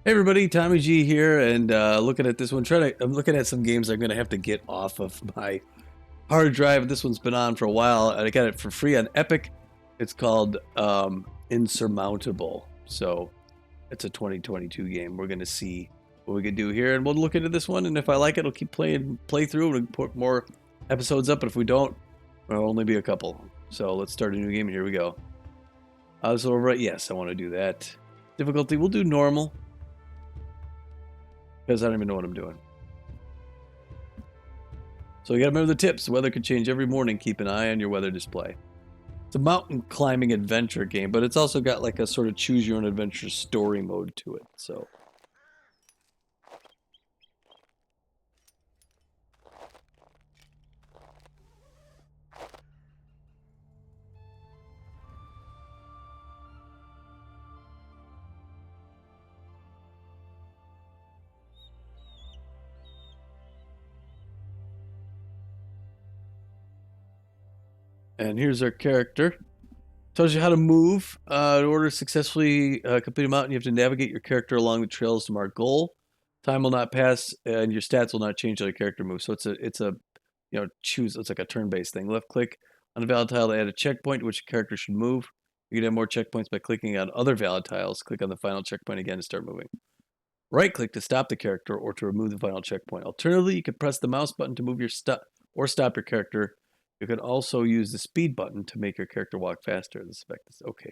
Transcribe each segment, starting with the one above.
Hey everybody, Tommy G here, and looking at this one. I'm looking at some games I'm gonna have to get off of my hard drive. This one's been on for a while, and I got it for free on Epic. It's called Insurmountable. So it's a 2022 game. We're gonna see what we can do here, and we'll look into this one. And if I like it, I'll keep play through, and put more episodes up. But if we don't, there'll only be a couple. So let's start a new game, and here we go. So right, yes, I want to do that. Difficulty, we'll do normal because I don't even know what I'm doing. So you gotta remember the tips. The weather could change every morning. Keep an eye on your weather display. It's a mountain climbing adventure game, but it's also got like a sort of choose your own adventure story mode to it. So and here's our character. Tells you how to move. In order to successfully complete a mountain, you have to navigate your character along the trails to mark goal. Time will not pass, and your stats will not change how the character moves. So it's a choose. It's like a turn-based thing. Left click on a valid tile to add a checkpoint to which a character should move. You can add more checkpoints by clicking on other valid tiles. Click on the final checkpoint again to start moving. Right click to stop the character or to remove the final checkpoint. Alternatively, you can press the mouse button to move your or stop your character. You can also use the speed button to make your character walk faster. This effect is okay.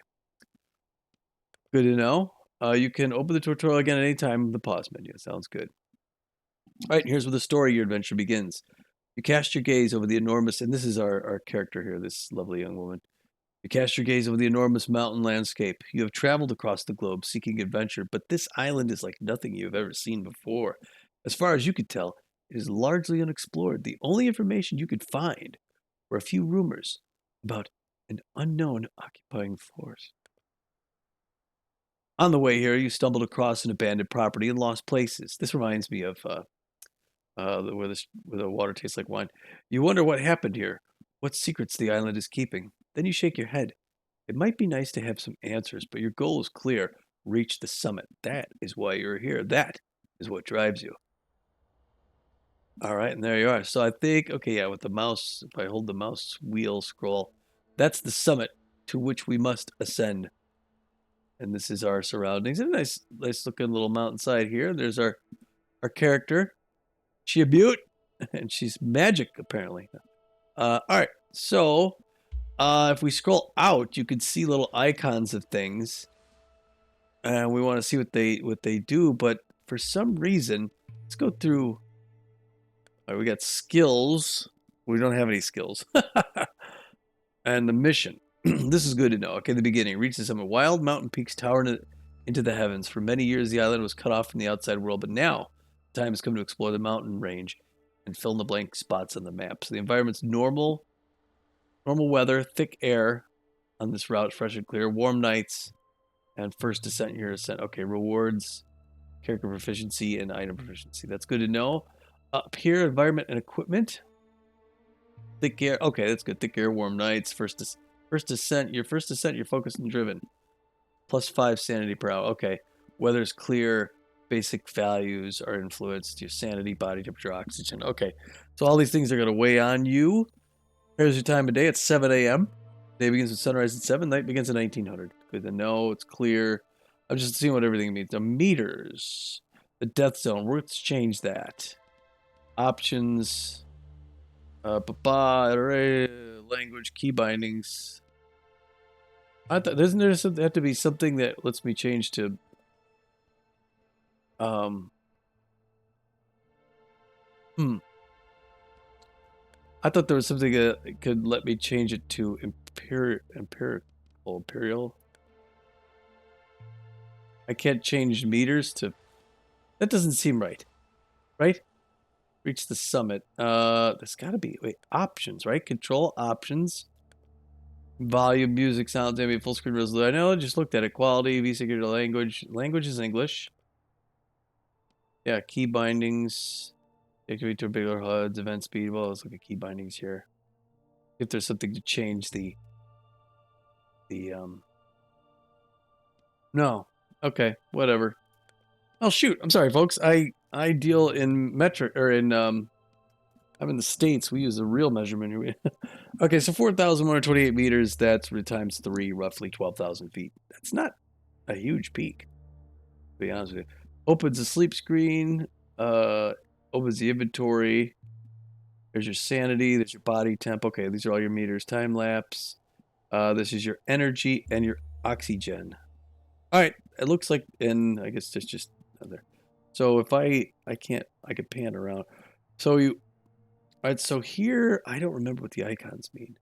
Good to know. You can open the tutorial again at any time in the pause menu. Sounds good. All right, here's where the story of your adventure begins. You cast your gaze over the enormous, and this is our character here, this lovely young woman. You cast your gaze over the enormous mountain landscape. You have traveled across the globe seeking adventure, but this island is like nothing you have ever seen before. As far as you could tell, it is largely unexplored. The only information you could find were a few rumors about an unknown occupying force. On the way here, you stumbled across an abandoned property and lost places. This reminds me of where the water tastes like wine. You wonder what happened here, what secrets the island is keeping. Then you shake your head. It might be nice to have some answers, but your goal is clear. Reach the summit. That is why you're here. That is what drives you. All right, and there you are. So I think, okay, yeah, with the mouse, if I hold the mouse wheel scroll, that's the summit to which we must ascend. And this is our surroundings. And a nice looking little mountainside here. There's our character. She a beaut, and she's magic apparently. All right, so if we scroll out, you can see little icons of things, and we want to see what they do. But for some reason, let's go through. All right, we got skills. We don't have any skills, and the mission. This is good to know. Okay, the beginning. Reach the summit. Wild mountain peaks tower into the heavens. For many years, the island was cut off from the outside world, but now the time has come to explore the mountain range and fill in the blank spots on the map. So the environment's normal weather, thick air on this route, fresh and clear, warm nights, and first descent your ascent. Okay, rewards, character proficiency, and item proficiency. That's good to know. Up here, environment and equipment. Thick air. Okay, that's good. Thick air, warm nights, first descent. Your first descent, you're focused and driven. +5 sanity per hour. Okay, weather's clear. Basic values are influenced. Your sanity, body temperature, oxygen. Okay, so all these things are going to weigh on you. Here's your time of day. It's 7 a.m. Day begins with sunrise at 7. Night begins at 1900. Good to know. It's clear. I'm just seeing what everything means. The meters. The death zone. Let's change that. Options. Language. Key bindings. I thought, doesn't there have to be something that lets me change to... Um, hmm. I thought there was something that could let me change it to imperial. I can't change meters to... That doesn't seem right. Right? Reach the summit. There's got to be... Wait, options, right? Control options. Volume, music, sounds, ambient, full screen resolution. I know, I just looked at it. Quality, v-security, language. Language is English. Yeah, key bindings. Activate to bigger HUDs, event speed. Well, let's look at key bindings here. If there's something to change the. No. Okay, whatever. Oh shoot, I'm sorry, folks. I deal in metric or in I'm in the States. We use a real measurement here. Okay, so 4,128 meters. That's times three, roughly 12,000 feet. That's not a huge peak, to be honest with you. Opens the sleep screen. Uh, opens the inventory. There's your sanity. There's your body temp. Okay, these are all your meters. Time lapse. This is your energy and your oxygen. All right, it looks like, and I guess there's just there. So if I can't, I could pan around. So you, all right. So here, I don't remember what the icons mean.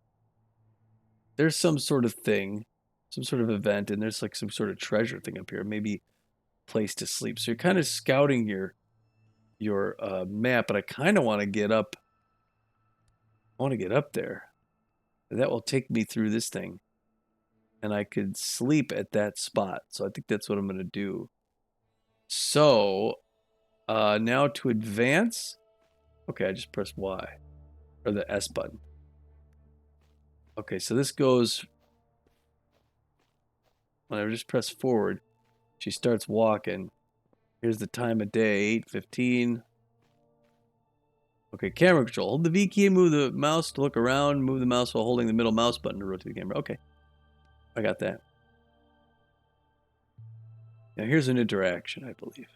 There's some sort of thing, some sort of event, and there's like some sort of treasure thing up here. Maybe place to sleep. So you're kind of scouting your map, but I kind of want to get up. I want to get up there. That will take me through this thing, and I could sleep at that spot. So I think that's what I'm going to do. So now to advance. Okay, I just pressed Y or the S button. Okay, so this goes when I just press forward. She starts walking. Here's the time of day, 8:15. Okay, camera control. Hold the V key and move the mouse to look around. Move the mouse while holding the middle mouse button to rotate the camera. Okay, I got that. Now here's an interaction, I believe.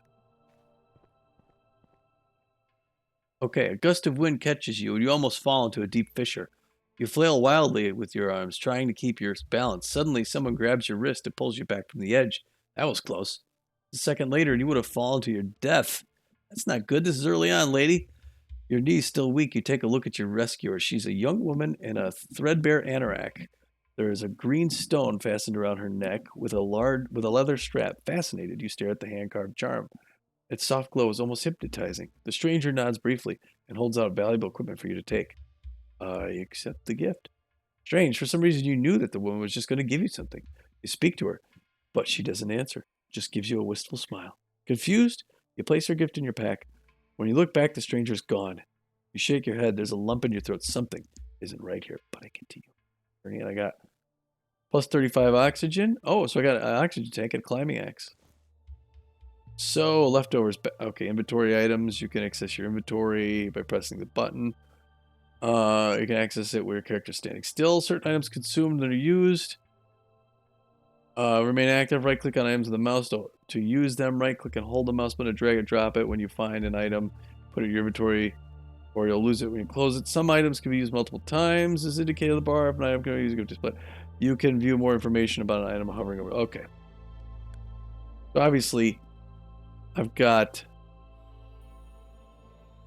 Okay, a gust of wind catches you and you almost fall into a deep fissure. You flail wildly with your arms, trying to keep your balance. Suddenly, someone grabs your wrist and pulls you back from the edge. That was close. A second later, and you would have fallen to your death. That's not good. This is early on, lady. Your knee's still weak. You take a look at your rescuer. She's a young woman in a threadbare anorak. There is a green stone fastened around her neck with a leather strap. Fascinated, you stare at the hand-carved charm. Its soft glow is almost hypnotizing. The stranger nods briefly and holds out valuable equipment for you to take. I accept the gift. Strange, for some reason you knew that the woman was just going to give you something. You speak to her, but she doesn't answer, just gives you a wistful smile. Confused, you place her gift in your pack. When you look back, the stranger's gone. You shake your head, there's a lump in your throat. Something isn't right here, but I continue. And I got plus 35 oxygen. Oh, so I got an oxygen tank and a climbing axe. So leftovers, okay, inventory items. You can access your inventory by pressing the button. You can access it where your character's standing still. Certain items consumed and are used. Remain active. Right click on items with the mouse to use them. Right click and hold the mouse button to drag and drop it when you find an item. Put it in your inventory, or you'll lose it when you close it. Some items can be used multiple times, as indicated on the bar. If an item can be used, go to display. You can view more information about an item hovering over. Okay. So obviously, I've got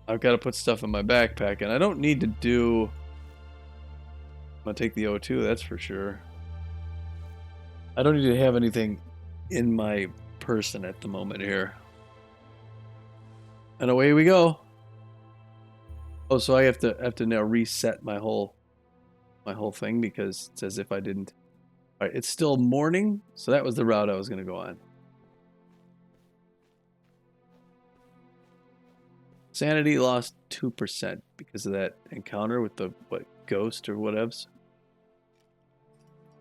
to put stuff in my backpack, and I don't need to do. I'm gonna take the O2, that's for sure. I don't need to have anything in my person at the moment here. And away we go. Oh, so I have to now reset my whole thing because it's as if I didn't. All right, it's still morning, so that was the route I was going to go on. Sanity lost 2% because of that encounter with the ghost or whatevs.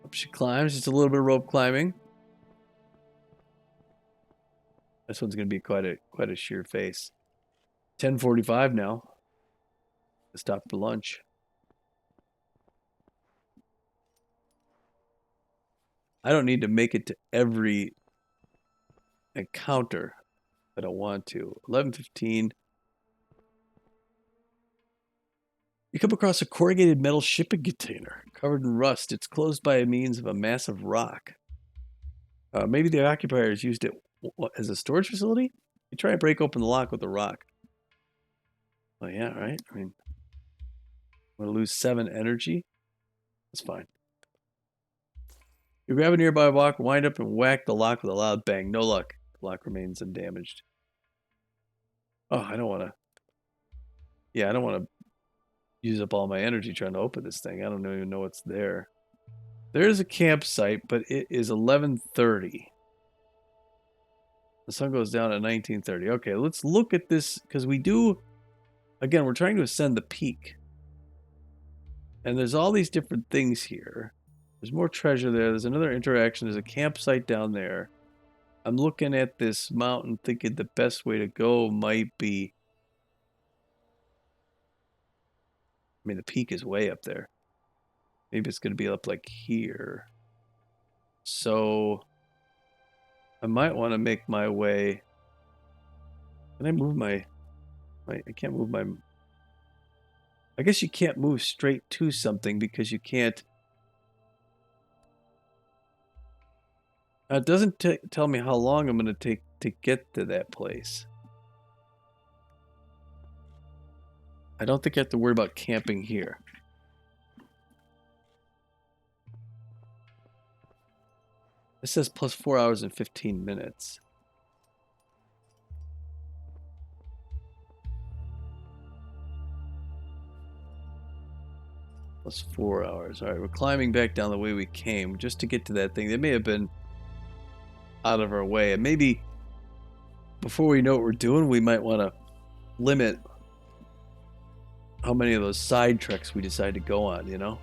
Up she climbs, just a little bit of rope climbing. This one's going to be quite a sheer face. 10:45 now. Stop for lunch. I don't need to make it to every encounter, but I want to. 11:15. You come across a corrugated metal shipping container covered in rust. It's closed by means of a massive rock. Maybe the occupiers used it as a storage facility? You try and break open the lock with a rock. Well, yeah, right? I mean, I'm going to lose 7 energy. That's fine. You grab a nearby rock, wind up, and whack the lock with a loud bang. No luck. The lock remains undamaged. Oh, I don't want to. Yeah, I don't want to use up all my energy trying to open this thing. I don't even know what's there. There is a campsite, but it is 11:30. The sun goes down at 19:30. Okay, let's look at this because we do. Again, we're trying to ascend the peak. And there's all these different things here. There's more treasure there. There's another interaction. There's a campsite down there. I'm looking at this mountain thinking the best way to go might be, I mean, the peak is way up there. Maybe it's going to be up like here. So I might want to make my way. Can I move I can't move my, I guess you can't move straight to something because you can't. It doesn't tell me how long I'm going to take to get to that place. I don't think I have to worry about camping here. It says plus 4 hours and 15 minutes. Plus 4 hours. All right, we're climbing back down the way we came just to get to that thing. They may have been out of our way. And maybe before we know what we're doing, we might want to limit how many of those side treks we decide to go on, you know?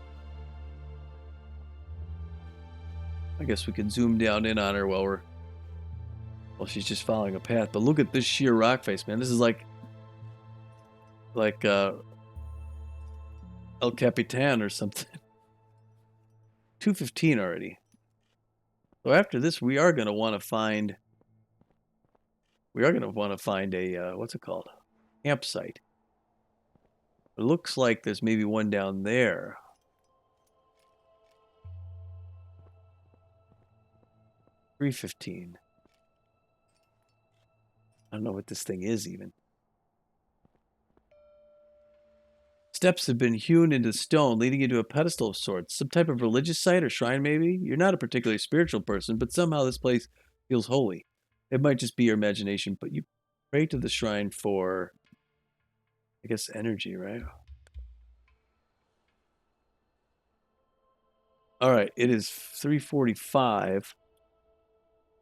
I guess we could zoom down in on her while she's just following a path. But look at this sheer rock face, man. This is like El Capitan or something. 2:15 already. So after this, we are going to want to find a what's it called? Campsite. It looks like there's maybe one down there. 3:15. I don't know what this thing is even. Steps have been hewn into stone, leading into a pedestal of sorts. Some type of religious site or shrine, maybe? You're not a particularly spiritual person, but somehow this place feels holy. It might just be your imagination, but you pray to the shrine for, I guess, energy, right? All right, it is 3:45.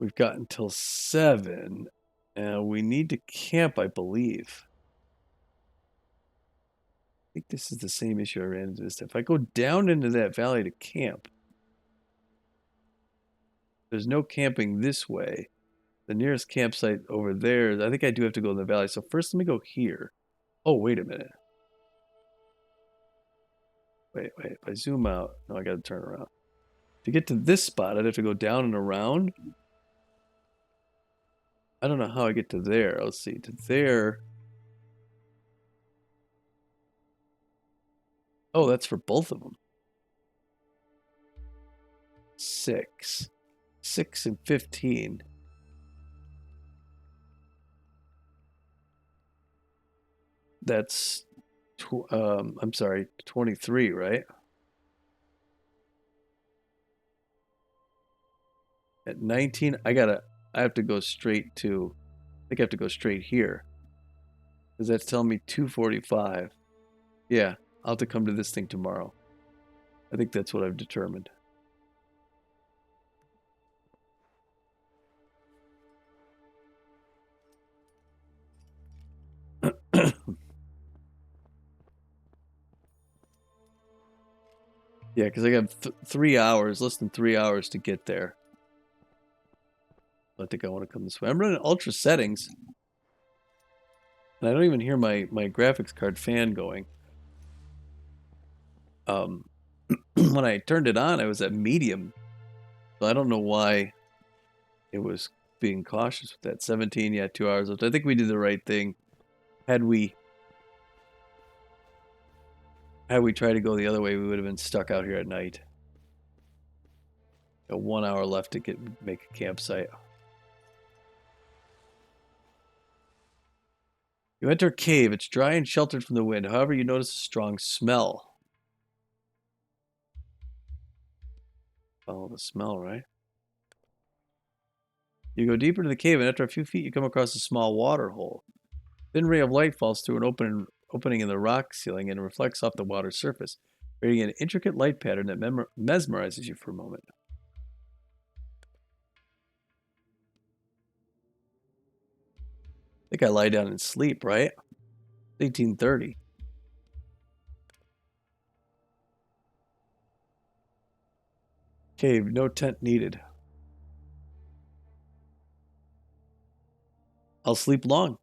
We've got until 7, and we need to camp, I believe. I think this is the same issue I ran into this time. If I go down into that valley to camp, there's no camping this way. The nearest campsite over there, I think I do have to go in the valley. So first, let me go here. Oh, wait a minute. Wait. If I zoom out, no, I got to turn around. To get to this spot, I'd have to go down and around. I don't know how I get to there. Let's see. To there. Oh, that's for both of them. 6. 6 and 15. That's, I'm sorry, 23, right? At 19, I have to go straight to, I think I have to go straight here. Because that's telling me 2:45. Yeah, I'll have to come to this thing tomorrow. I think that's what I've determined. Yeah, because I got 3 hours, less than 3 hours to get there. I think I want to come this way. I'm running ultra settings. And I don't even hear my graphics card fan going. When I turned it on, I was at medium. So I don't know why it was being cautious with that. 17, yeah, 2 hours left. I think we did the right thing. Had we tried to go the other way, we would have been stuck out here at night. Got 1 hour left to make a campsite. You enter a cave. It's dry and sheltered from the wind. However, you notice a strong smell. Follow the smell, right? You go deeper into the cave, and after a few feet, you come across a small water hole. Thin ray of light falls through an opening in the rock ceiling and reflects off the water's surface, creating an intricate light pattern that mesmerizes you for a moment. I think I lie down and sleep, right? 18:30. Cave, no tent needed. I'll sleep long.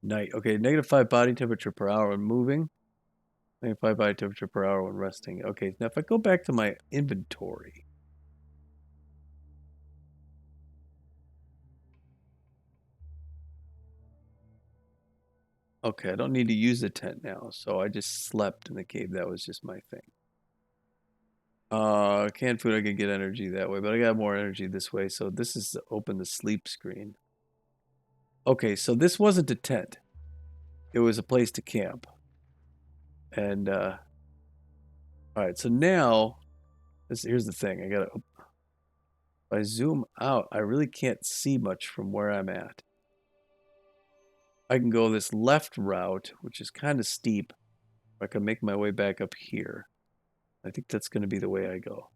Night. Okay, -5 body temperature per hour when moving. -5 body temperature per hour when resting. Okay, now if I go back to my inventory. Okay, I don't need to use the tent now, so I just slept in the cave. That was just my thing. Canned food, I can get energy that way, but I got more energy this way, so this is open the sleep screen. Okay, so this wasn't a tent. It was a place to camp. And all right, so now here's the thing. If I zoom out, I really can't see much from where I'm at. I can go this left route, which is kind of steep. I can make my way back up here. I think that's going to be the way I go.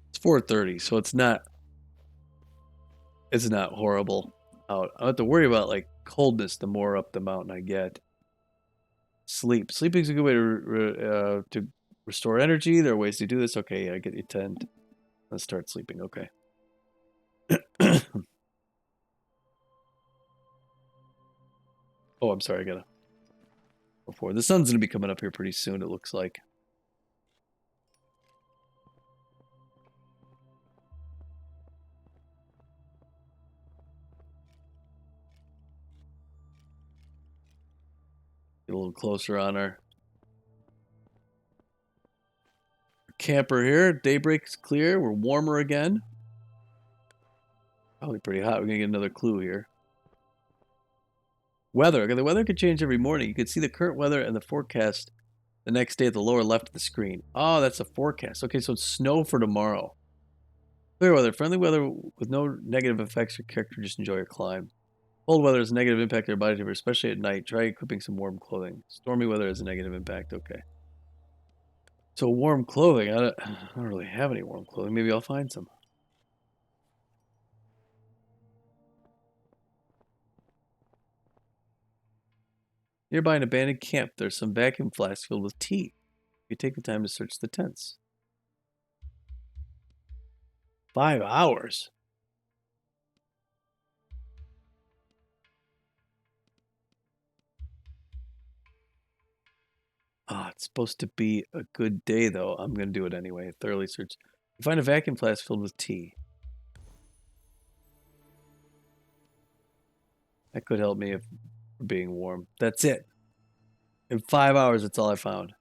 It's 4:30, so it's not horrible out. I don't have to worry about like coldness the more up the mountain I get. Sleep. Sleeping is a good way to restore energy. There are ways to do this. Okay, I get your tent. Let's start sleeping. Okay. Oh, I'm sorry. I gotta before the sun's gonna be coming up here pretty soon. It looks like. Get a little closer on our camper here. Daybreak's clear. We're warmer again. Probably pretty hot. We're gonna get another clue here. Weather. Okay, the weather could change every morning. You can see the current weather and the forecast the next day at the lower left of the screen. Oh, that's the forecast. Okay, so it's snow for tomorrow. Clear weather. Friendly weather with no negative effects or character. Just enjoy your climb. Cold weather has a negative impact on your body temperature, especially at night. Try equipping some warm clothing. Stormy weather has a negative impact. Okay. So warm clothing. I don't really have any warm clothing. Maybe I'll find some. Nearby an abandoned camp, there's some vacuum flasks filled with tea. You take the time to search the tents. 5 hours. Ah, it's supposed to be a good day, though. I'm going to do it anyway. Thoroughly search. You find a vacuum flask filled with tea. That could help me if we're being warm. That's it. In 5 hours, that's all I found.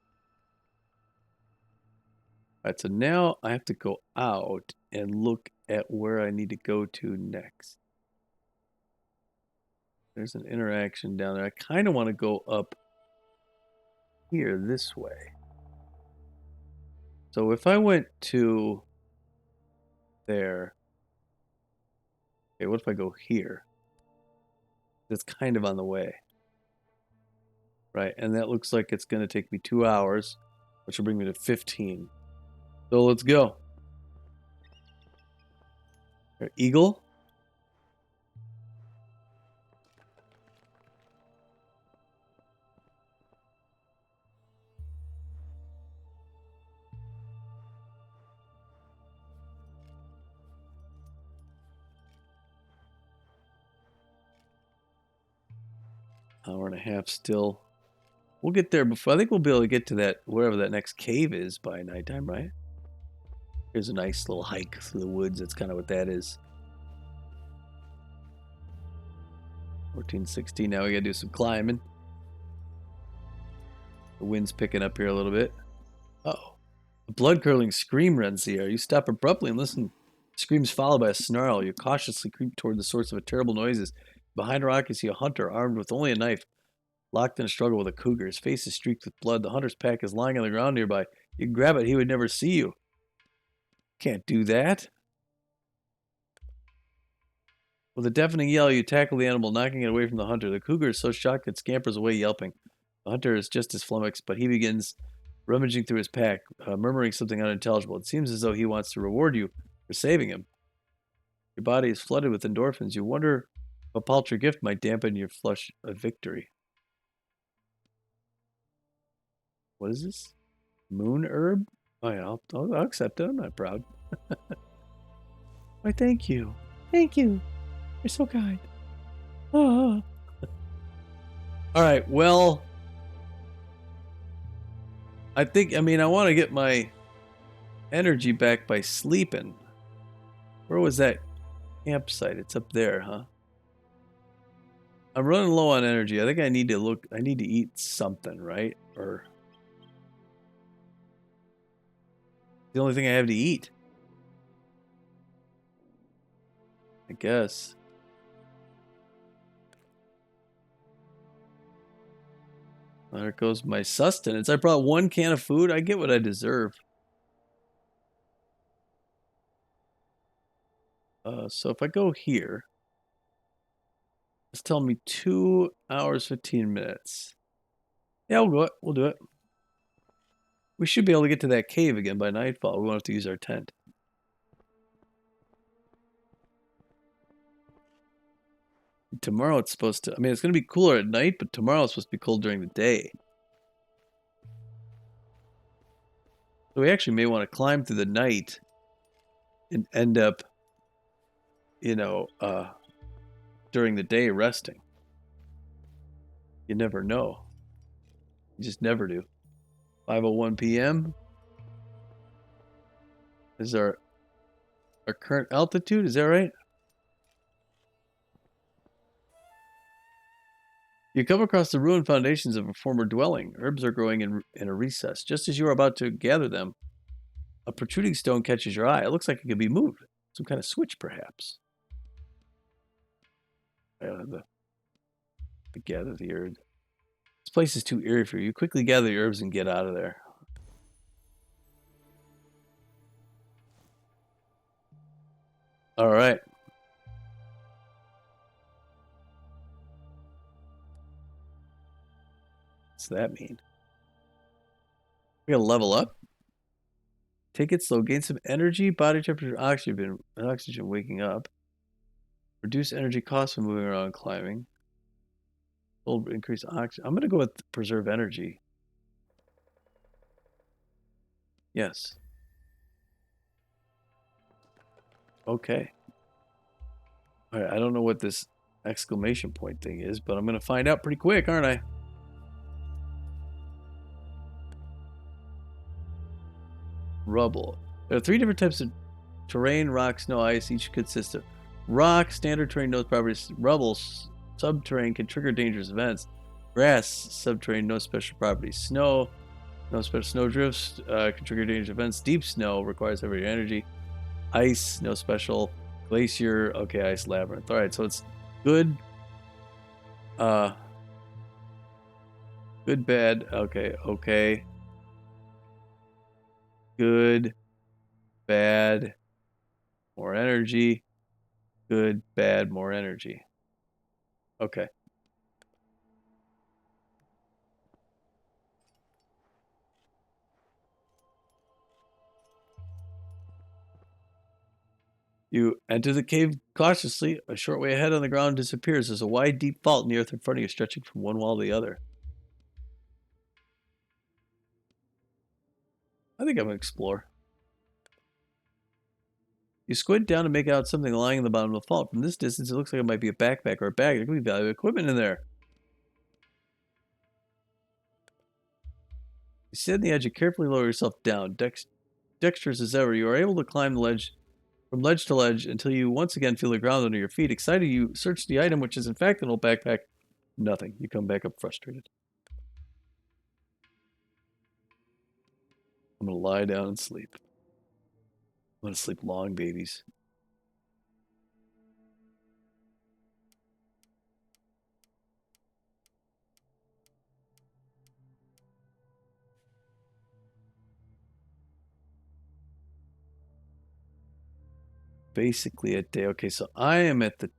All right, so now I have to go out and look at where I need to go to next. There's an interaction down there. I kind of want to go up here this way. So if I went to there, okay, what if I go here? That's kind of on the way, right? And that looks like it's going to take me 2 hours, which will bring me to 15. So let's go. Eagle. Hour and a half still. We'll get there before. I think we'll be able to get to that, wherever that next cave is by nighttime, right? Here's a nice little hike through the woods. That's kind of what that is. 14:16. Now we gotta do some climbing. The wind's picking up here a little bit. Uh-oh. A blood-curdling scream rends the air. You stop abruptly and listen. Screams followed by a snarl. You cautiously creep toward the source of a terrible noises. Behind a rock, you see a hunter armed with only a knife, locked in a struggle with a cougar. His face is streaked with blood. The hunter's pack is lying on the ground nearby. You can grab it. He would never see you. Can't do that. With a deafening yell, you tackle the animal, knocking it away from the hunter. The cougar is so shocked it scampers away, yelping. The hunter is just as flummoxed, but he begins rummaging through his pack, murmuring something unintelligible. It seems as though he wants to reward you for saving him. Your body is flooded with endorphins. You wonder if a paltry gift might dampen your flush of victory. What is this? Moon herb? Oh yeah, I'll accept it. I'm not proud. Why, thank you. Thank you. You're so kind. Ah. All right, well, I want to get my energy back by sleeping. Where was that campsite? It's up there, huh? I'm running low on energy. I think I need to eat something, right? Or the only thing I have to eat. I guess. There goes my sustenance. I brought one can of food. I get what I deserve. So if I go here, it's telling me 2 hours, 15 minutes. Yeah, we'll do it. We should be able to get to that cave again by nightfall. We won't have to use our tent. Tomorrow it's supposed to, it's going to be cooler at night, but tomorrow it's supposed to be cold during the day. So we actually may want to climb through the night and end up, during the day resting. You never know. You just never do. 5:01 p.m. is our current altitude. Is that right? You come across the ruined foundations of a former dwelling. Herbs are growing in a recess. Just as you are about to gather them, a protruding stone catches your eye. It looks like it could be moved. Some kind of switch, perhaps. I don't have to gather the herbs. This place is too eerie for you. You quickly gather the herbs and get out of there. All right. What's that mean? We gotta level up. Take it slow. Gain some energy, body temperature, oxygen waking up. Reduce energy costs when moving around and climbing. Increase oxygen. I'm gonna go with preserve energy. Yes. Okay. All right, I don't know what this exclamation point thing is, but I'm gonna find out pretty quick, aren't I? Rubble. There are 3 different types of terrain: rock, snow, ice. Each consists of rock, standard terrain, no properties. Rubble, subterranean, can trigger dangerous events. Grass, subterranean, no special properties. Snow, no special snow drifts, can trigger dangerous events. Deep snow requires heavy energy. Ice, no special. Glacier, okay, ice labyrinth. All right, so it's good, good, bad. Okay. Good, bad, more energy. Good, bad, more energy. Okay. You enter the cave cautiously. A short way ahead on the ground disappears. There's a wide, deep vault in the earth in front of you, stretching from one wall to the other. I think I'm going to explore. You squint down and make out something lying in the bottom of the vault. From this distance, it looks like it might be a backpack or a bag. There could be valuable equipment in there. You sit on the edge and carefully lower yourself down. Dexterous as ever, you are able to climb the ledge from ledge to ledge until you once again feel the ground under your feet. Excited, you search the item, which is in fact an old backpack. Nothing. You come back up frustrated. I'm going to lie down and sleep. I'm going to sleep long, babies. Basically a day. Okay, so I am at the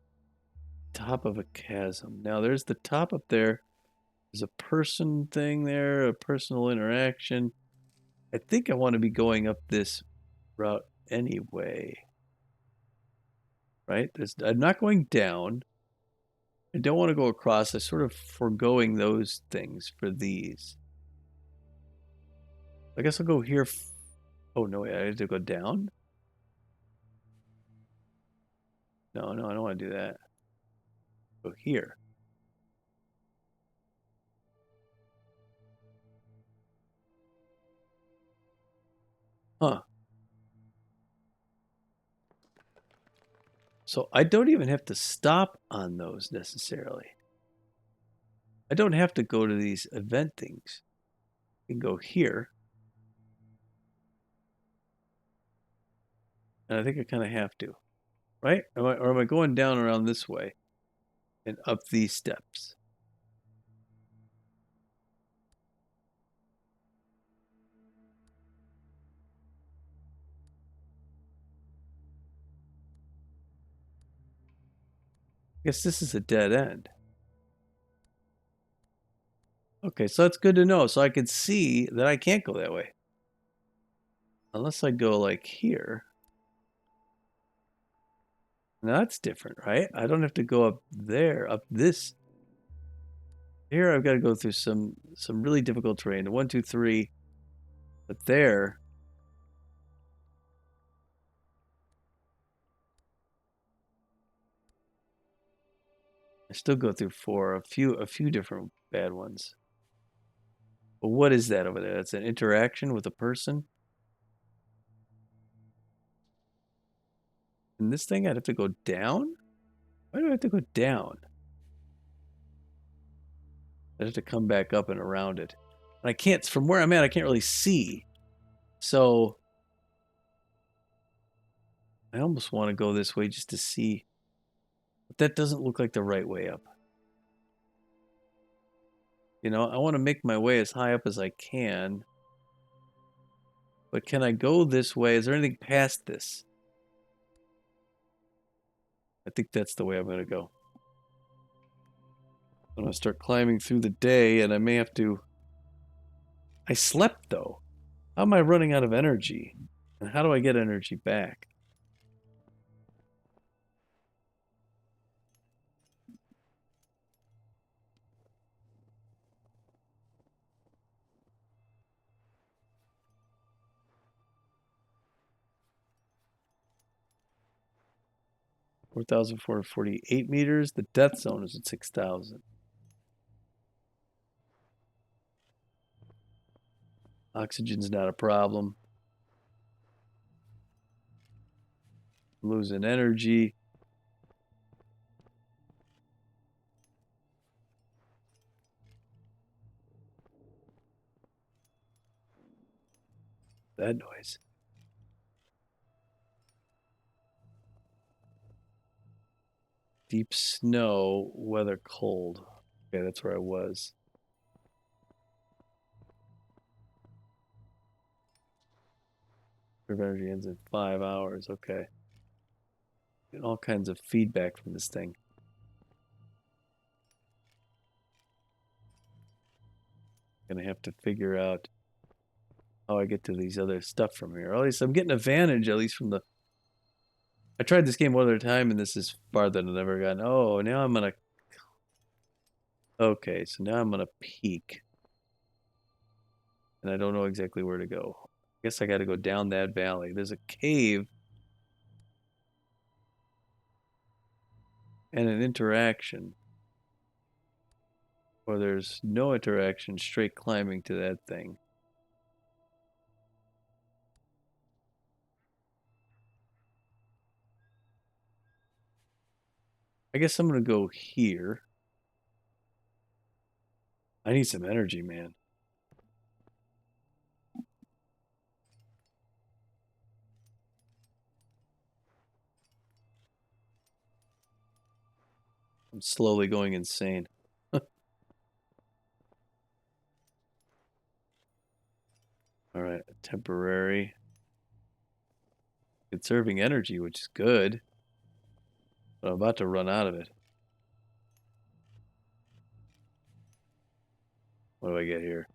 top of a chasm. Now there's the top up there. There's a person thing there, a personal interaction. I think I want to be going up this route anyway. Right? I'm not going down. I don't want to go across. I'm sort of foregoing those things for these. I guess I'll go here. Oh, no, I have to go down? No, I don't want to do that. Go here. Huh. So I don't even have to stop on those necessarily. I don't have to go to these event things. I can go here. And I think I kind of have to. Right? Or am I going down around this way and up these steps? I guess this is a dead end. Okay, so that's good to know. So I can see that I can't go that way. Unless I go like here. Now that's different, right? I don't have to go up there, up this. Here I've got to go through some really difficult terrain. 1, 2, 3. But there, I still go through 4, a few different bad ones. But what is that over there? That's an interaction with a person. And this thing I'd have to go down? Why do I have to go down? I'd have to come back up and around it. And I can't, from where I'm at, I can't really see. So I almost want to go this way just to see. But that doesn't look like the right way up. You know, I want to make my way as high up as I can. But can I go this way? Is there anything past this? I think that's the way I'm going to go. I'm going to start climbing through the day, and I may have to... I slept, though. How am I running out of energy? And how do I get energy back? Four thousand four hundred 448 meters. The death zone is at 6,000. Oxygen's not a problem. Losing energy. That noise. Deep snow, weather cold. Okay, that's where I was. Curve energy ends in 5 hours. Okay. Getting all kinds of feedback from this thing. Gonna have to figure out how I get to these other stuff from here. Or at least I'm getting advantage, at least from the... I tried this game one other time, and this is farther than I've ever gotten. Oh, now I'm gonna... Okay, so now I'm gonna peak. And I don't know exactly where to go. I guess I gotta go down that valley. There's a cave and an interaction. Or there's no interaction, straight climbing to that thing. I guess I'm gonna go here. I need some energy, man. I'm slowly going insane. All right, temporary. Conserving energy, which is good. But I'm about to run out of it. What do I get here?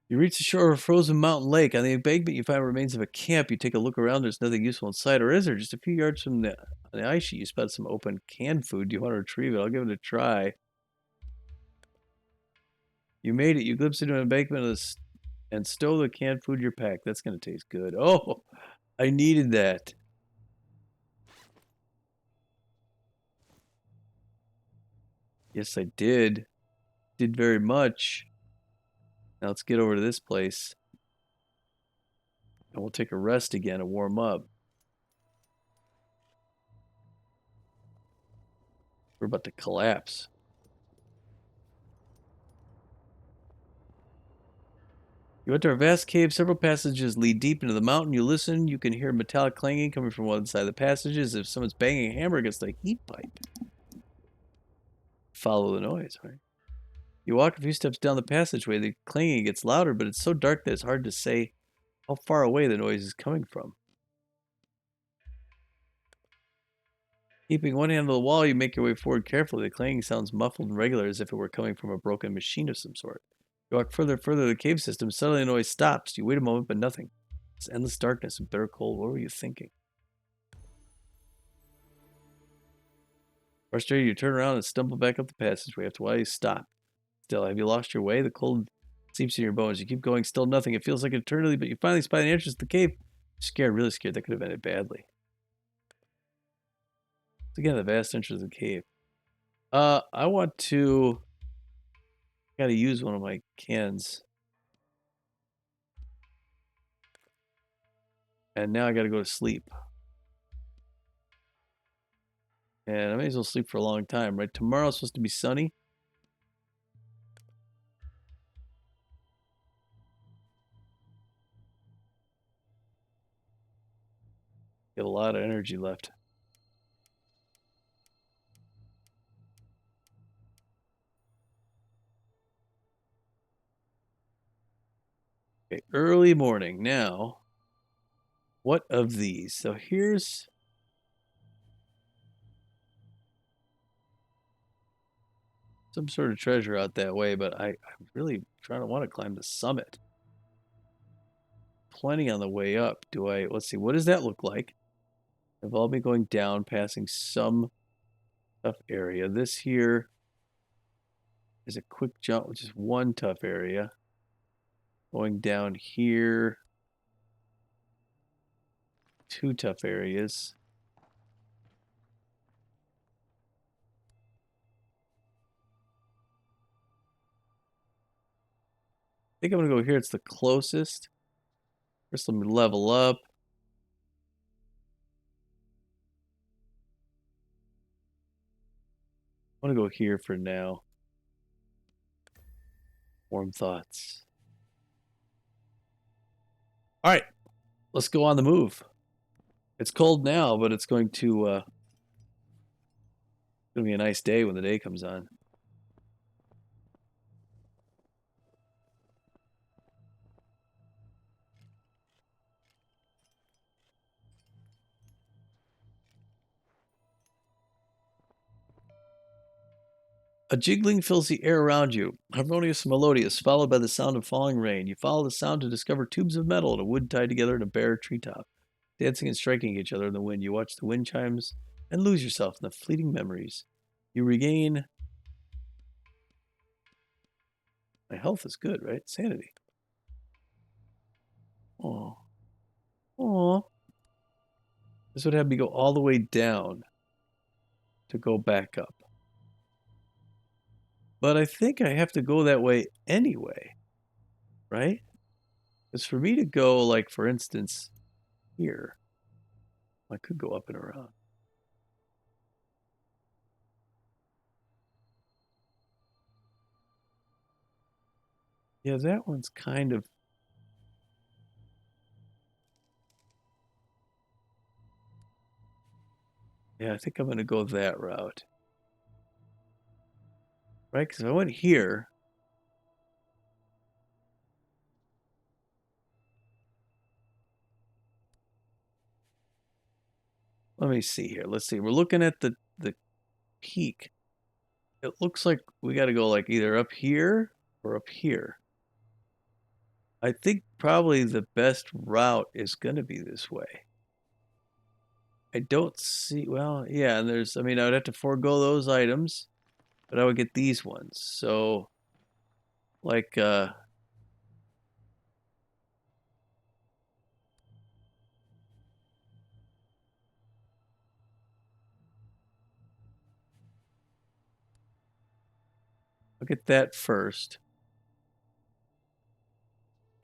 You reach the shore of a frozen mountain lake. On the embankment, you find remains of a camp. You take a look around. There's nothing useful in sight, or is there? Just a few yards from the ice sheet, you spot some open canned food. Do you want to retrieve it? I'll give it a try. You made it. You glimpse into an embankment and stow the canned food in your pack. That's going to taste good. Oh, I needed that. Yes, I did. Did very much. Now let's get over to this place. And we'll take a rest again and warm up. We're about to collapse. You enter a vast cave. Several passages lead deep into the mountain. You listen. You can hear metallic clanging coming from one side of the passages, as if someone's banging a hammer against a heat pipe. Follow the noise, right? You walk a few steps down the passageway. The clanging gets louder, but it's so dark that it's hard to say how far away the noise is coming from. Keeping one hand on the wall, you make your way forward carefully. The clanging sounds muffled and regular, as if it were coming from a broken machine of some sort. You walk further and further the cave system. Suddenly the noise stops. You wait a moment, but nothing. It's endless darkness and bitter cold. What were you thinking? Frustrated, you turn around and stumble back up the passageway. After a while, you stop. Still, have you lost your way? The cold seeps in your bones. You keep going, still nothing. It feels like an eternity, but you finally spot the entrance to the cave. You're scared, really scared. That could have ended badly. Again, the vast entrance of the cave. I want to. Got to use one of my cans. And now I got to go to sleep. And I may as well sleep for a long time, right? Tomorrow's supposed to be sunny. You have a lot of energy left. Okay, early morning. Now, what of these? So here's some sort of treasure out that way, but I'm really trying to want to climb the summit. Plenty on the way up. Let's see, what does that look like? I've all been going down, passing some tough area. This here is a quick jump, which is one tough area. Going down here, two tough areas. I think I'm gonna go here. It's the closest. First, let me level up. I'm gonna go here for now. Warm thoughts. All right, let's go on the move. It's cold now, but it's going to gonna be a nice day when the day comes on. A jiggling fills the air around you, harmonious and melodious, followed by the sound of falling rain. You follow the sound to discover tubes of metal and a wood tied together in a bare treetop, dancing and striking each other in the wind. You watch the wind chimes and lose yourself in the fleeting memories. You regain. My health is good, right? Sanity. Oh, oh. This would have me go all the way down to go back up. But I think I have to go that way anyway, right? Because for me to go, like, for instance, here, I could go up and around. Yeah, that one's kind of. Yeah, I think I'm going to go that route. Right? Because if I went here. Let me see here. Let's see. We're looking at the peak. It looks like we got to go like either up here or up here. I think probably the best route is going to be this way. I don't see, well, yeah, and I mean, I would have to forego those items, but I would get these ones. So, like, I'll get that first.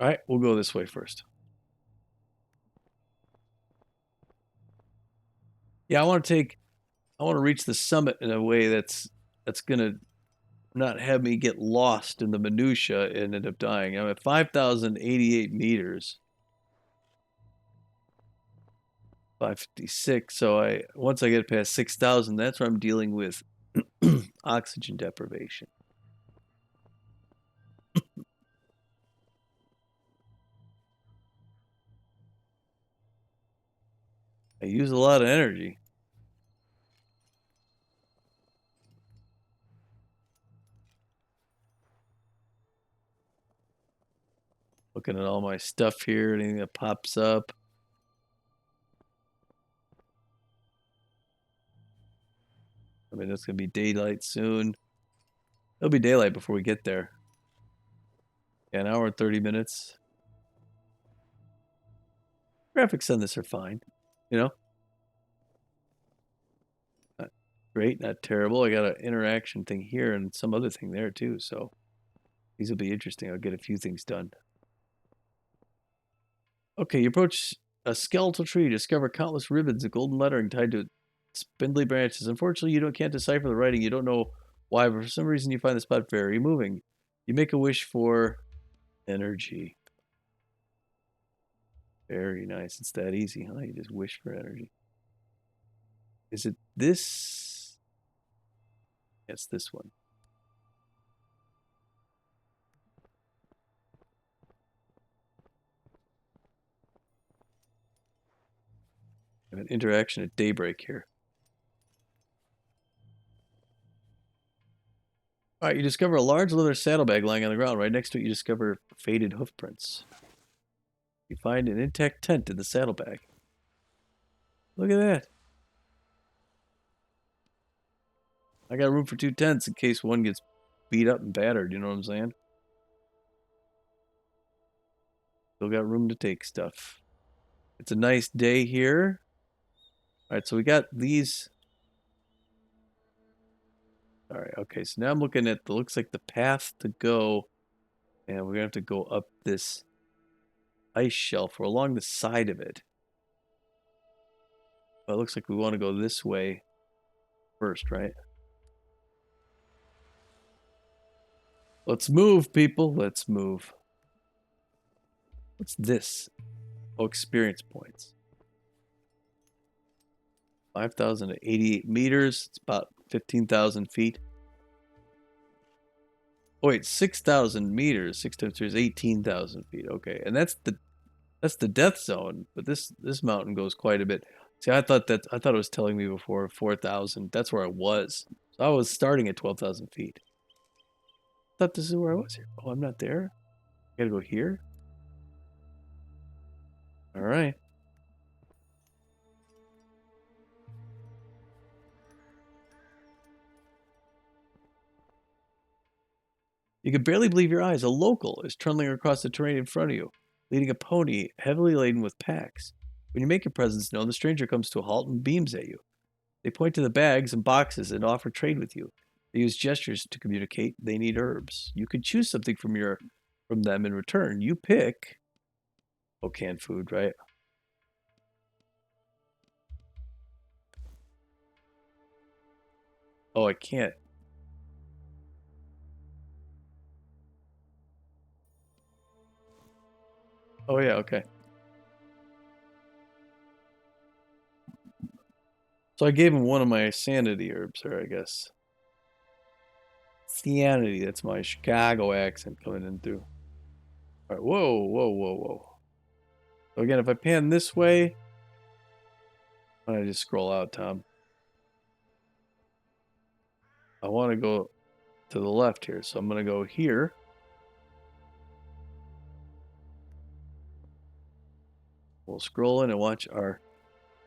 All right, we'll go this way first. Yeah, I want to reach the summit in a way that's gonna not have me get lost in the minutia and end up dying. I'm at 5,088 meters, 556. So once I get past 6,000, that's where I'm dealing with oxygen deprivation. I use a lot of energy. Looking at all my stuff here, anything that pops up. I mean, it's gonna be daylight soon. It'll be daylight before we get there. Yeah, an hour and 30 minutes. Graphics on this are fine. You know, not great, not terrible. I got an interaction thing here and some other thing there too. So these will be interesting. I'll get a few things done. Okay, you approach a skeletal tree, discover countless ribbons of golden lettering tied to spindly branches. Unfortunately, can't decipher the writing. You don't know why, but for some reason you find the spot very moving. You make a wish for energy. Very nice. It's that easy, huh? You just wish for energy. Is it this? Yes, this one. I have an interaction at daybreak here. All right, you discover a large leather saddlebag lying on the ground. Right next to it, you discover faded hoof prints. You find an intact tent in the saddlebag. Look at that. I got room for 2 tents in case one gets beat up and battered, you know what I'm saying? Still got room to take stuff. It's a nice day here. All right, so we got these. All right, okay, so now I'm looking at looks like the path to go, and we're gonna have to go up this ice shelf. We're along the side of it. But it looks like we want to go this way first, right? Let's move, people. Let's move. What's this? Oh, experience points. 5,088 meters. It's about 15,000 feet. Oh, wait, 6,000 meters. 6 times 3 is 18,000 feet. Okay, and that's the death zone. But this mountain goes quite a bit. See, I thought it was telling me before 4,000. That's where I was. So I was starting at 12,000 feet. I thought this is where I was here. Oh, I'm not there. I gotta go here. All right. You can barely believe your eyes. A local is trundling across the terrain in front of you, leading a pony heavily laden with packs. When you make your presence known, the stranger comes to a halt and beams at you. They point to the bags and boxes and offer trade with you. They use gestures to communicate they need herbs. You can choose something from them in return. You pick canned food, right? Oh, I can't. Oh yeah, okay. So I gave him one of my sanity herbs there, I guess. Sanity, that's my Chicago accent coming in through. All right, whoa, whoa, whoa, whoa. So again, if I pan this way, why don't I just scroll out, Tom? I want to go to the left here, so I'm going to go here. We'll scroll in and watch our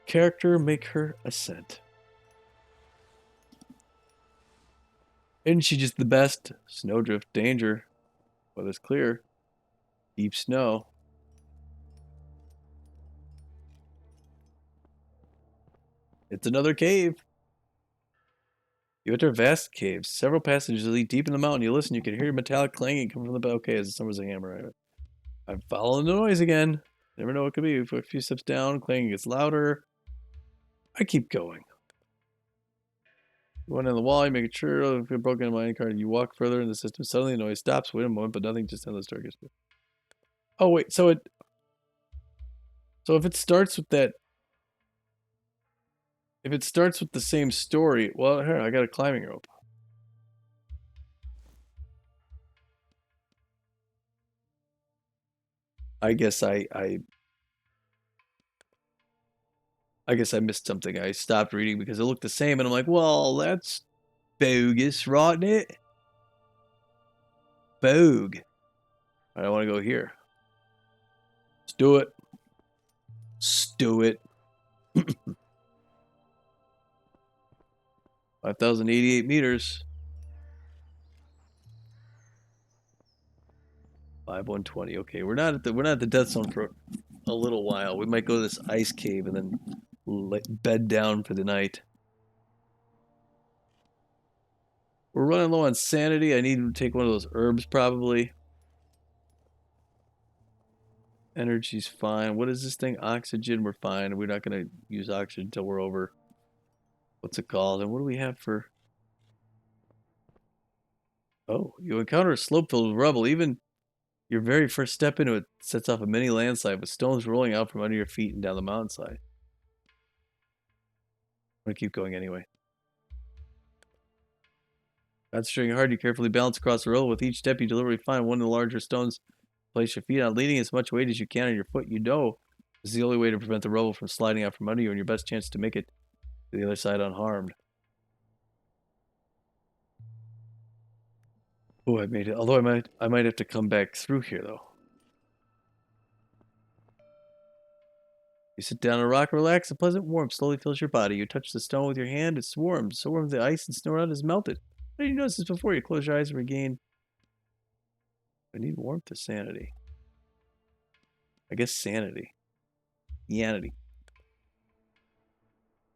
character make her ascent. Isn't she just the best? Snowdrift, danger. Weather's clear. Deep snow. It's another cave. You enter vast caves. Several passages lead deep in the mountain. You listen, you can hear metallic clanging coming from the bell. Okay, as someone's a hammer. I'm following the noise again. Never know what it could be. A few steps down, clanging gets louder. I keep going. You went on the wall, you make sure if you're broken in my card. You walk further in the system. Suddenly the noise stops. Wait a moment, but nothing, just endless darkness. Oh wait, so if it starts with that, if it starts with the same story, well, here, I got a climbing rope. I guess I guess I missed something. I stopped reading because it looked the same, and I'm like, well, that's bogus, right? It bogue. I want to go here. Let's do it. Stew it. 5,088 meters. 5120. Okay, we're not at the death zone for a little while. We might go to this ice cave and then bed down for the night. We're running low on sanity. I need to take one of those herbs probably. Energy's fine. What is this thing? Oxygen, we're fine. We're not going to use oxygen until we're over. What's it called? And what do we have for... Oh, you encounter a slope filled with rubble. Even your very first step into it sets off a mini landslide with stones rolling out from under your feet and down the mountainside. I'm going to keep going anyway. Concentrating hard, you carefully balance across the road. With each step, you deliberately find one of the larger stones. Place your feet on, leaning as much weight as you can on your foot. You know this is the only way to prevent the rubble from sliding out from under you and your best chance to make it to the other side unharmed. Oh, I made it. Although I might have to come back through here though. You sit down on a rock, relax. A pleasant warmth slowly fills your body. You touch the stone with your hand. It swarms. So warm the ice and snow around is melted. How did you notice this before? You close your eyes and regain. I need warmth or sanity. I guess sanity. Yanity.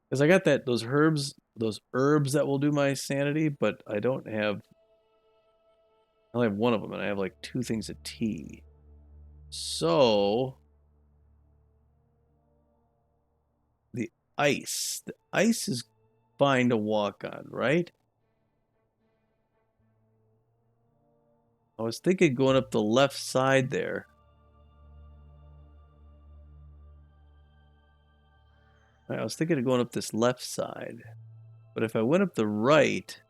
Because I got those herbs that will do my sanity, but I don't have. I only have one of them, and I have like 2 things of tea. So the the ice is fine to walk on, right? I was thinking going up the left side there. I was thinking of going up this left side, but if I went up the right,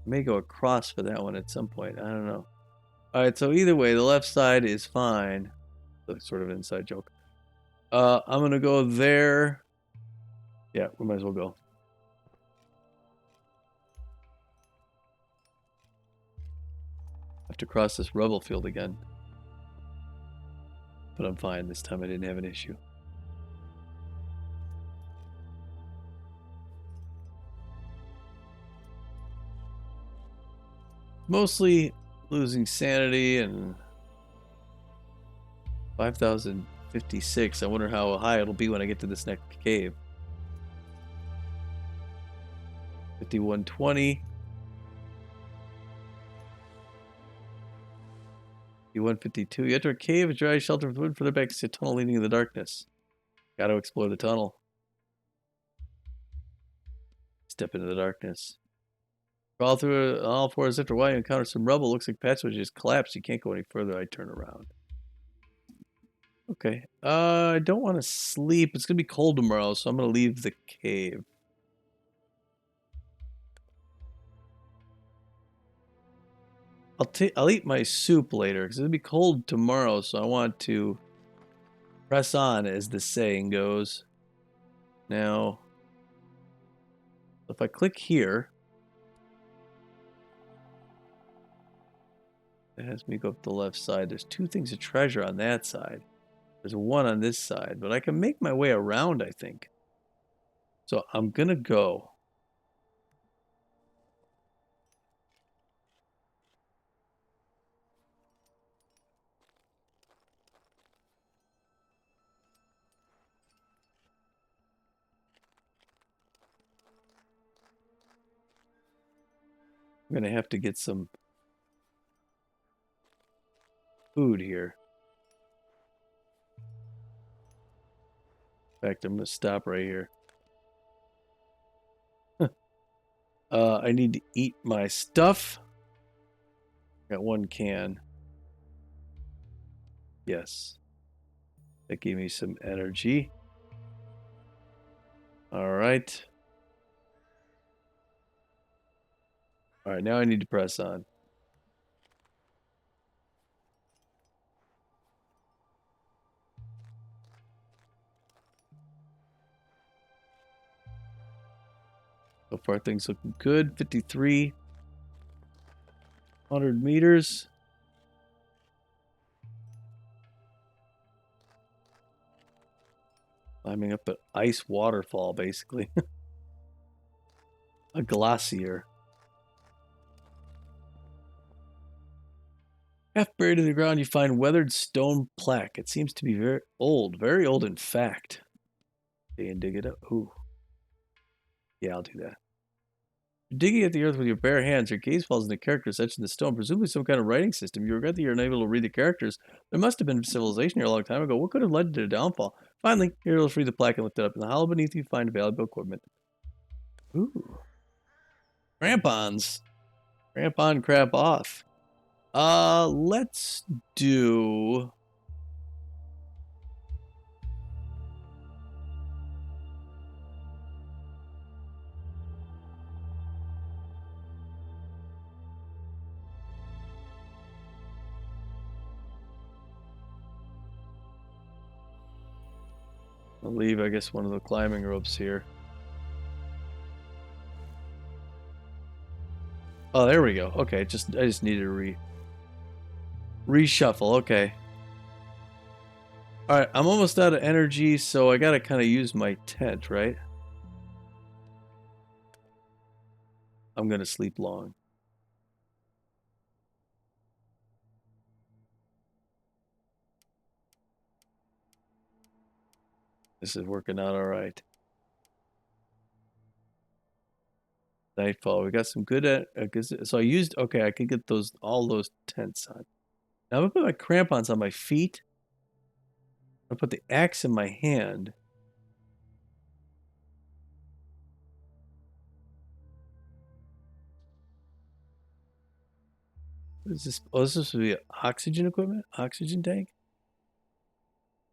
I may go across for that one at some point. I don't know. All right, so either way, the left side is fine. That's sort of an inside joke. I'm gonna go there. Yeah, we might as well go. I have to cross this rubble field again. But I'm fine. This time I didn't have an issue. Mostly losing sanity and 5,056. I wonder how high it'll be when I get to this next cave. 5120. 5152. You enter a cave, a dry shelter with wood further back to a tunnel leading in the darkness. Gotta explore the tunnel. Step into the darkness. Crawl through all fours after a while, you encounter some rubble. Looks like passage just collapsed. You can't go any further. I turn around. Okay. I don't want to sleep. It's gonna be cold tomorrow, so I'm gonna leave the cave. I'll eat my soup later because it'll be cold tomorrow, so I want to press on, as the saying goes. Now, if I click here, It has me go up the left side. There's two things of treasure on that side. There's one on this side, but I can make my way around, I think. So I'm gonna go. I'm gonna have to get some food here. In fact, I'm gonna stop right here. I need to eat my stuff. Got one can. Yes. That gave me some energy. All right. All right, now I need to press on. So far, things looking good. 5,300 meters. Climbing up an ice waterfall, basically. A glacier. Half buried in the ground, you find weathered stone plaque. It seems to be very old in fact. You can dig it up. Ooh. Yeah, I'll do that. Digging at the earth with your bare hands, your gaze falls on the characters etched in the stone, presumably some kind of writing system. You regret that you're unable to read the characters. There must have been a civilization here a long time ago. What could have led to their downfall? Finally, you're able to read the plaque and lift it up. In the hollow beneath you find valuable equipment. Ooh. Crampons. Cramp on, crap off. Let's do... I'll leave, I guess, one of the climbing ropes here. Oh, there we go. Okay, I just needed to reshuffle. Okay. All right, I'm almost out of energy, so I gotta kind of use my tent, right? I'm gonna sleep long. This is working out all right. Nightfall. We got some good at. So I used. Okay, I could get all those tents on. Now I'm gonna put my crampons on my feet. I put the axe in my hand. What is this? Oh, this is supposed to be oxygen equipment? Oxygen tank?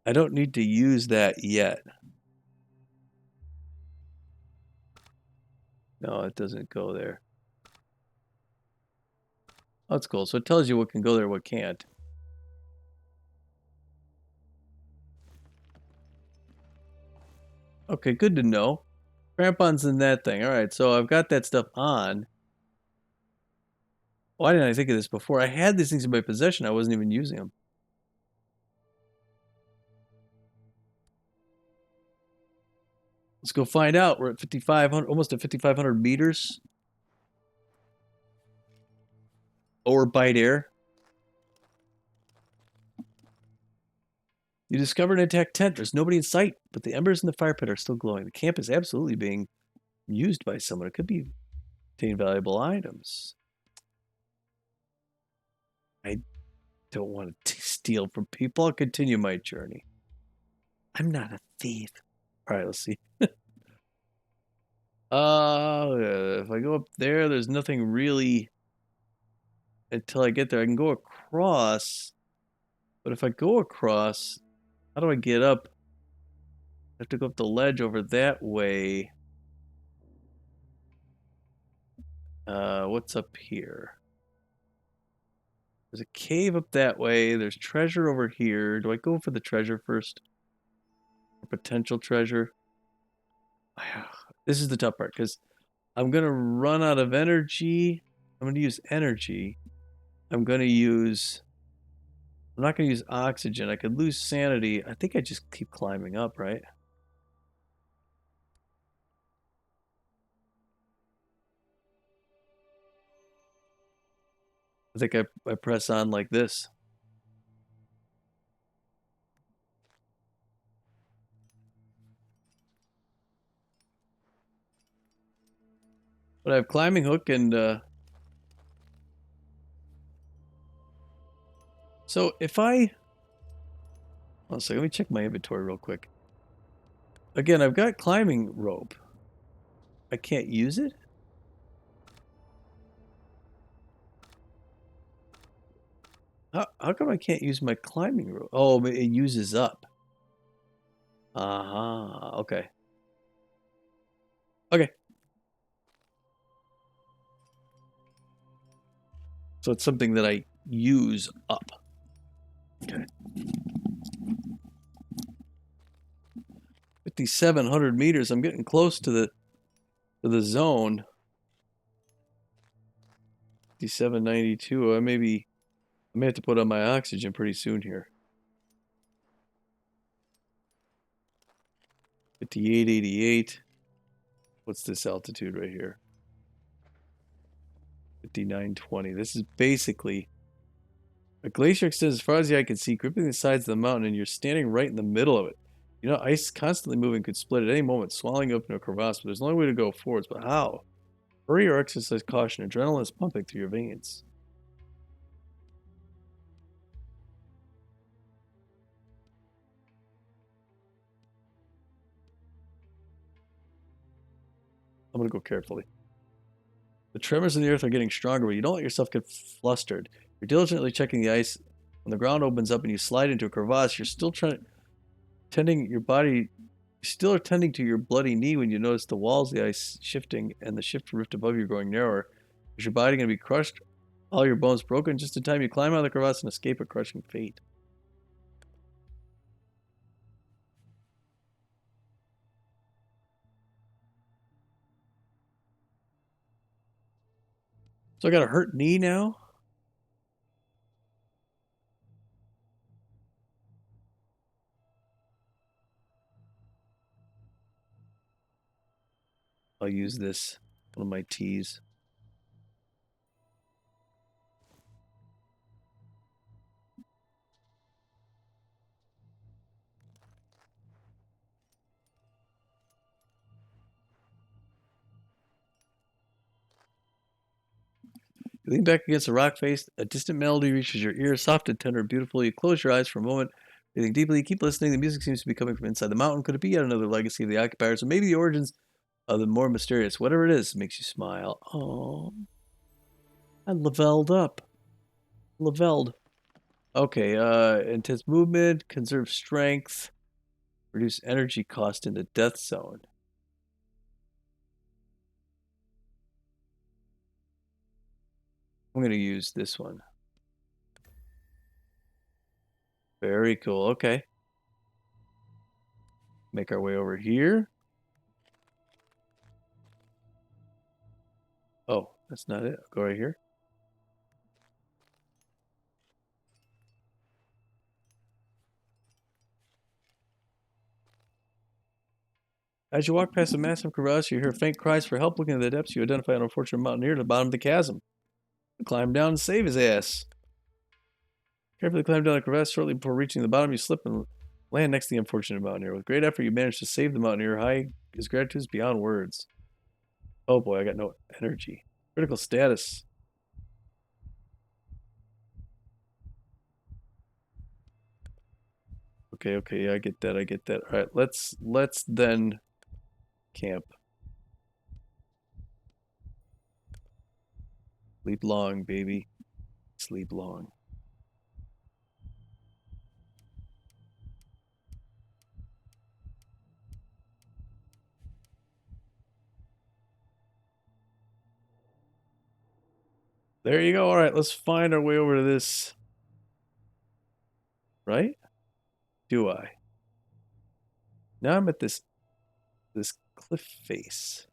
I don't need to use that yet. No, it doesn't go there. Oh, that's cool. So it tells you what can go there, what can't. Okay, good to know. Crampons in that thing. All right, so I've got that stuff on. Why didn't I think of this before? I had these things in my possession. I wasn't even using them. Let's go find out. We're at 5,500, almost at 5,500 meters. Or bite air. You discover an intact tent. There's nobody in sight, but the embers in the fire pit are still glowing. The camp is absolutely being used by someone. It could be contain valuable items. I don't want to steal from people. I'll continue my journey. I'm not a thief. All right, let's see. If I go up there, there's nothing really until I get there. I can go across, but if I go across, how do I get up? I have to go up the ledge over that way. What's up here? There's a cave up that way. There's treasure over here. Do I go for the treasure first? Or potential treasure? This is the tough part because I'm gonna run out of energy. I'm gonna use energy. I'm gonna use. I'm not gonna use oxygen. I could lose sanity. I think I just keep climbing up, right? I think I press on like this. But I have climbing hook and so if I one second, let me check my inventory real quick. Again, I've got climbing rope. I can't use it? How come I can't use my climbing rope? Oh, it uses up. Uh-huh. Okay. Okay. So it's something that I use up. Okay. 5,700 meters. I'm getting close to the zone. 5792. I may have to put on my oxygen pretty soon here. 5888. What's this altitude right here? 5920. This is basically a glacier extends as far as the eye can see, gripping the sides of the mountain, and you're standing right in the middle of it. You know, ice constantly moving could split at any moment, swallowing you up in a crevasse, but there's no way to go forwards. But how? Hurry or exercise caution. Adrenaline is pumping through your veins. I'm going to go carefully. The tremors in the earth are getting stronger, but you don't let yourself get flustered. You're diligently checking the ice. When the ground opens up and you slide into a crevasse, you're still tending your body. You still are tending to your bloody knee when you notice the walls of the ice shifting and the shift rift above you growing narrower. Is your body going to be crushed? All your bones broken just in time you climb out of the crevasse and escape a crushing fate. So I got a hurt knee now? I'll use this, one of my teas. You lean back against a rock face. A distant melody reaches your ear, soft and tender and beautiful. You close your eyes for a moment, breathing deeply. Keep listening. The music seems to be coming from inside the mountain. Could it be yet another legacy of the occupiers, or maybe the origins of the more mysterious? Whatever it is, makes you smile. Oh, I leveled up. Leveled. Okay. Intense movement, conserve strength, reduce energy cost in the death zone. I'm going to use this one. Very cool. Okay. Make our way over here. Oh, that's not it. I'll go right here. As you walk past a massive crevasse, you hear faint cries for help. Looking at the depths, you identify an unfortunate mountaineer at the bottom of the chasm. You climb down and save his ass. Carefully climb down the crevasse. Shortly before reaching the bottom, you slip and land next to the unfortunate mountaineer. With great effort, you manage to save the mountaineer. His gratitude is beyond words. Oh boy, I got no energy. Critical status. Okay, okay, I get that, I get that. All right, let's then camp. Sleep long, baby. Sleep long. There you go. All right, let's find our way over to this. Right? Do I? Now I'm at this cliff face.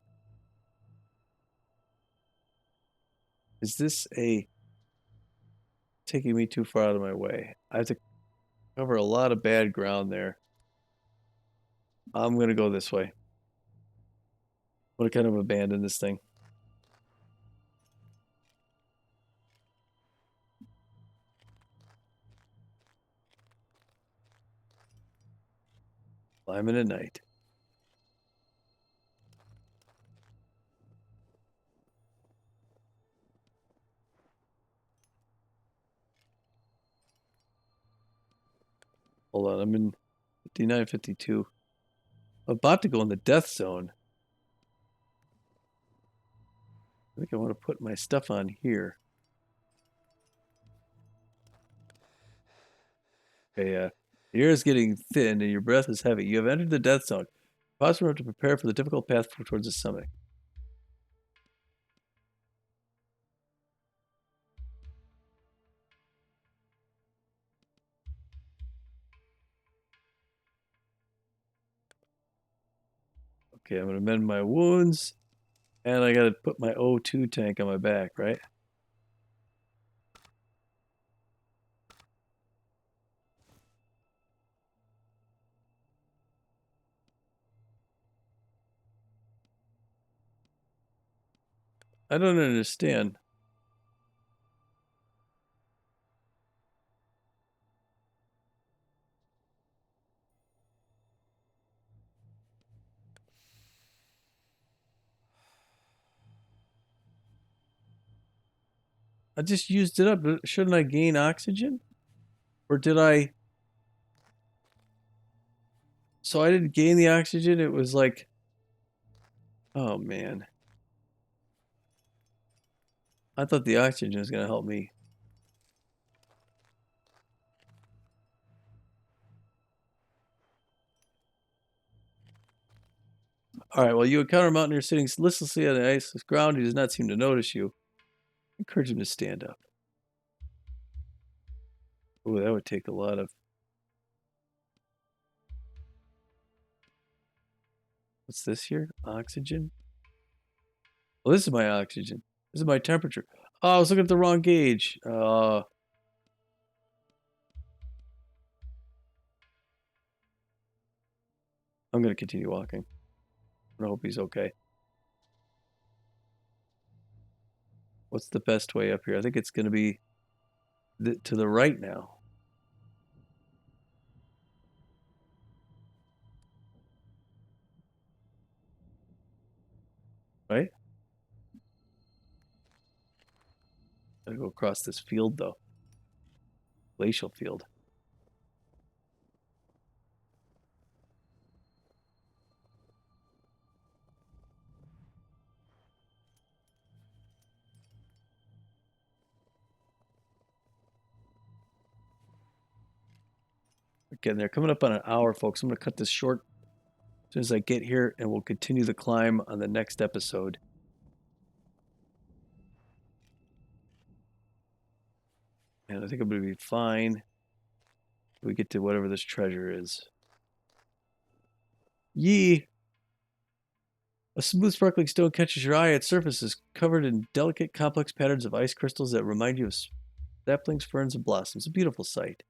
Is this a taking me too far out of my way. I have to cover a lot of bad ground there. I'm gonna go this way. I'm gonna kind of abandon this thing. Climbing at night. Hold on, I'm in 59, 52. I'm about to go in the death zone. I think I want to put my stuff on here. Okay, the air is getting thin and your breath is heavy. You have entered the death zone. Pause for a moment to prepare for the difficult path towards the summit. Okay, I'm gonna mend my wounds, and I gotta put my O2 tank on my back, right? I don't understand. I just used it up. Shouldn't I gain oxygen? Or did I? So I didn't gain the oxygen. It was like, oh man. I thought the oxygen was gonna help me. All right, well, you encounter a mountaineer sitting listlessly on the iceless ground. He does not seem to notice you. Encourage him to stand up. Oh, that would take a lot of. What's this here? Oxygen? Well, this is my oxygen. This is my temperature. Oh, I was looking at the wrong gauge. I'm going to continue walking. I hope he's okay. What's the best way up here? I think it's going to be to the right now. Right? Gotta go across this field, though. Glacial field. Again, they're coming up on an hour, folks. I'm going to cut this short as soon as I get here, and we'll continue the climb on the next episode. And I think I'm going to be fine if we get to whatever this treasure is. Yee! A smooth, sparkling stone catches your eye. Its surface is covered in delicate, complex patterns of ice crystals that remind you of saplings, ferns, and blossoms. A beautiful sight.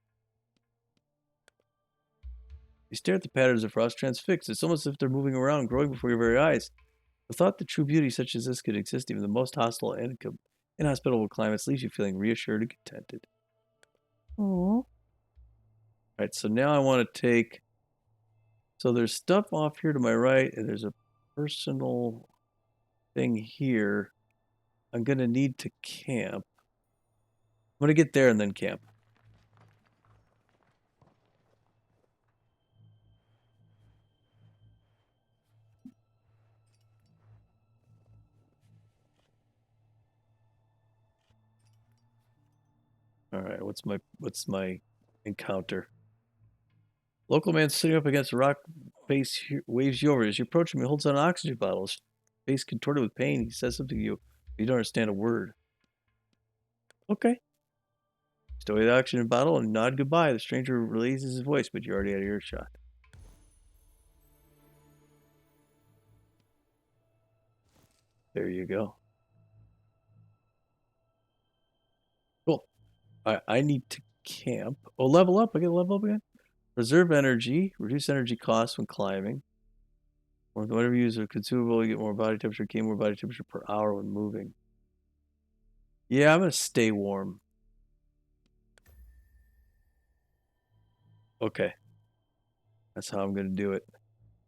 You stare at the patterns of frost transfixed. It's almost as if they're moving around, growing before your very eyes. The thought that true beauty such as this could exist even in the most hostile and inhospitable climates leaves you feeling reassured and contented. Aww. Alright, so now I want to take... So there's stuff off here to my right, and there's a personal thing here. I'm going to need to camp. I'm going to get there and then camp. All right, what's my encounter? Local man sitting up against a rock face waves you over. As you approach him, he holds out an oxygen bottle. His face contorted with pain. He says something to you. You don't understand a word. Okay. Stow away the oxygen bottle and nod goodbye. The stranger raises his voice, but you're already out of earshot. There you go. Cool. I need to camp. Oh, level up. I get level up again. Preserve energy. Reduce energy costs when climbing. Whatever you use a consumable, you get more body temperature. Gain more body temperature per hour when moving. Yeah, I'm gonna stay warm. Okay, that's how I'm gonna do it.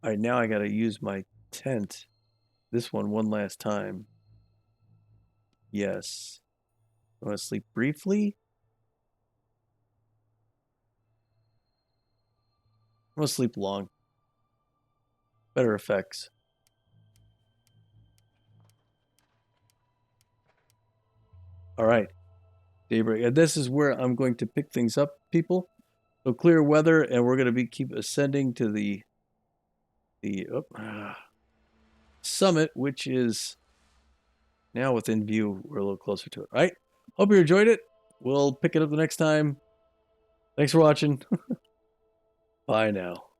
All right, now I gotta use my tent. This one last time. Yes. I want to sleep briefly. I want to sleep long. Better effects. All right, daybreak. And this is where I'm going to pick things up, people. So clear weather, and we're going to keep ascending to the summit, which is now within view. We're a little closer to it. All right. Hope you enjoyed it. We'll pick it up the next time. Thanks for watching. Bye now.